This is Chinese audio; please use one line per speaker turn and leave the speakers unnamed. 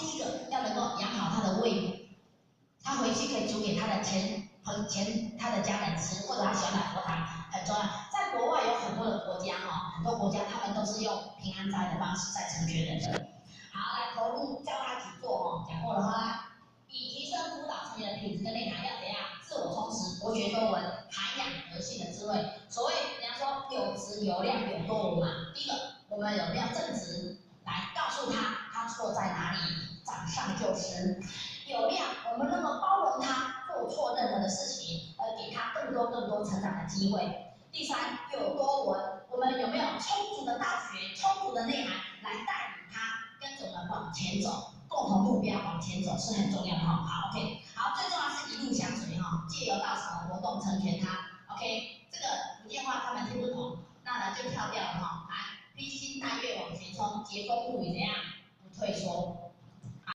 第一个要能够养好他的胃，他回去可以煮给他的他的家人吃，或者他喜欢的佛堂，很重要。在国外有很多的国家很多国家他们都是用平安斋的方式在成全人的。好，来投入教他去做讲过了哈。以提升辅导成员的品质跟内涵，要怎样？自我充实，博学多闻，涵养德性的智慧。所谓人家说有质有量有多闻嘛。第一个，我们有没有正直来告诉他错在哪里，掌上就施。有量，我们能够包容他做错任何的事情，给他更多成长的机会。第三，有多闻，我们有没有充足的道学、充足的内涵来带领他跟着我们往前走，共同目标往前走是很重要的哈。好 ，OK， 好，最重要是一路相随哈，借由到场的活动成全他。OK， 这个福建话他们听不懂，那呢就跳掉了哈。来，披星戴月往前冲，栉风沐雨怎样？